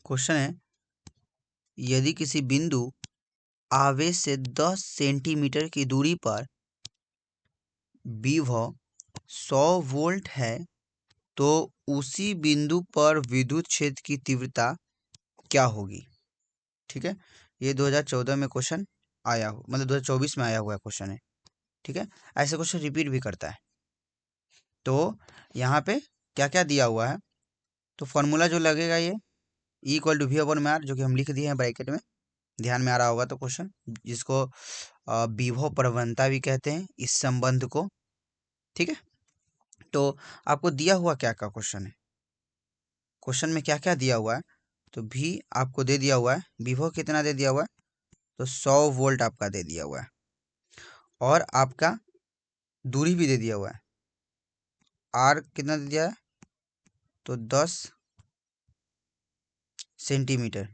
Question है, यदि किसी बिंदु आवेश से 10 सेंटीमीटर की दूरी पर विभव 100 वोल्ट है तो उसी बिंदु पर विद्युत क्षेत्र की तीव्रता क्या होगी। ठीक है, ये 2014 में क्वेश्चन आया हो, मतलब 2024 में आया हुआ क्वेश्चन है। ठीक है, ऐसे क्वेश्चन रिपीट भी करता है। तो यहाँ पे क्या क्या दिया हुआ है, तो फॉर्मूला जो लगेगा ये E=V/R, जो कि हम लिख दिए हैं ब्रैकेट में, ध्यान में आ रहा होगा तो क्वेश्चन, जिसको विभव प्रवणता भी कहते हैं इस संबंध को। ठीक है, तो आपको दिया हुआ क्या क्या क्वेश्चन है, क्वेश्चन में क्या क्या दिया हुआ है, तो भी आपको दे दिया हुआ है, विभव कितना दे दिया हुआ है, तो 100 वोल्ट आपका दे दिया हुआ है, और आपका दूरी भी दे दिया हुआ है, आर कितना दे दिया है, तो 10 सेंटीमीटर।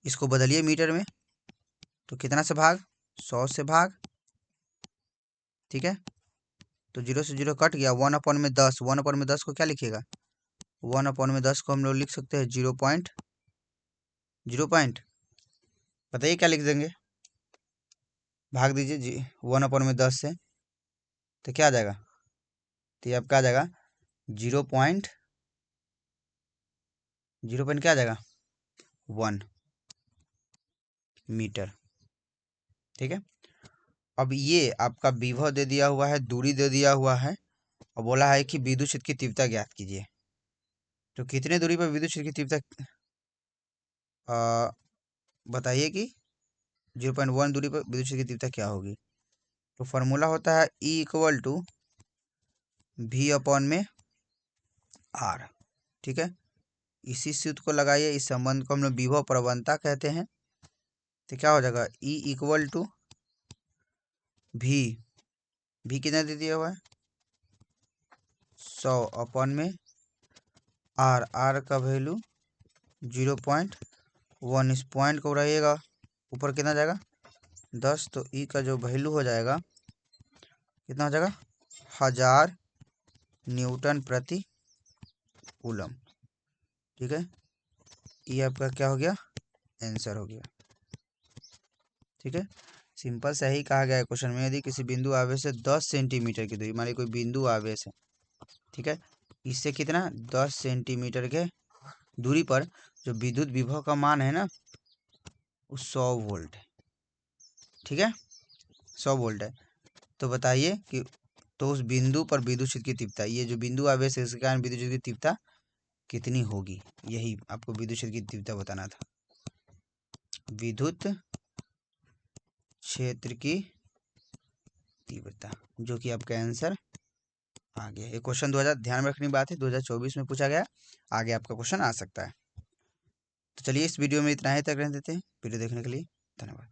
इसको बदलिए मीटर में, तो कितना से भाग, 100 से भाग। ठीक है, तो 0 से 0 कट गया, 1/10, 1/10 को क्या लिखिएगा, 1/10 को हम लोग लिख सकते हैं 0 पॉइंट, बताइए क्या लिख देंगे, भाग दीजिए 1/10 से, तो क्या आ जाएगा, तो ये आपका आ जाएगा 0.0 क्या आ जाएगा, 1 मीटर। ठीक है, अब ये आपका विभव दे दिया हुआ है, दूरी दे दिया हुआ है, और बोला है कि विद्युत क्षेत्र की तीव्रता ज्ञात कीजिए। तो कितने दूरी पर विद्युत क्षेत्र की तीव्रता बताइए कि 0.1 दूरी पर विद्युत क्षेत्र की तीव्रता क्या होगी। तो फॉर्मूला होता है E=V/R। ठीक है, इसी सूत्र को लगाइए, इस संबंध को हम लोग विभव प्रवणता कहते हैं। तो क्या हो जाएगा, E=V कितना दे दिया हुआ है, 100/R, R का वैल्यू 0.1, इस पॉइंट को रहिएगा ऊपर, कितना जाएगा 10, तो ई का जो वैल्यू हो जाएगा कितना हो जाएगा, 1000 न्यूटन प्रति कूलम। ठीक है, ये आपका क्या हो गया, आंसर हो गया। ठीक है, सिंपल से ही कहा गया है क्वेश्चन में, यदि किसी बिंदु आवेश से 10 सेंटीमीटर की दूरी, मान लीजिए कोई बिंदु आवेश है, ठीक है, इससे कितना 10 सेंटीमीटर के दूरी पर जो विद्युत विभव का मान है ना, वो 100 वोल्ट है। ठीक है, 100 वोल्ट है, तो बताइए कि तो उस बिंदु पर विद्युत क्षेत्र की तीव्रता, ये जो बिंदु आवेश है इसके कारण विद्युत क्षेत्र की तीव्रता कितनी होगी, यही आपको विद्युत क्षेत्र की तीव्रता बताना था, विद्युत क्षेत्र की तीव्रता, जो कि आपका आंसर आ गया। ये क्वेश्चन 2000, ध्यान में रखने की बात है, 2024 में पूछा गया, आगे आपका क्वेश्चन आ सकता है। तो चलिए इस वीडियो में इतना ही तक रहने देते हैं, वीडियो देखने के लिए धन्यवाद।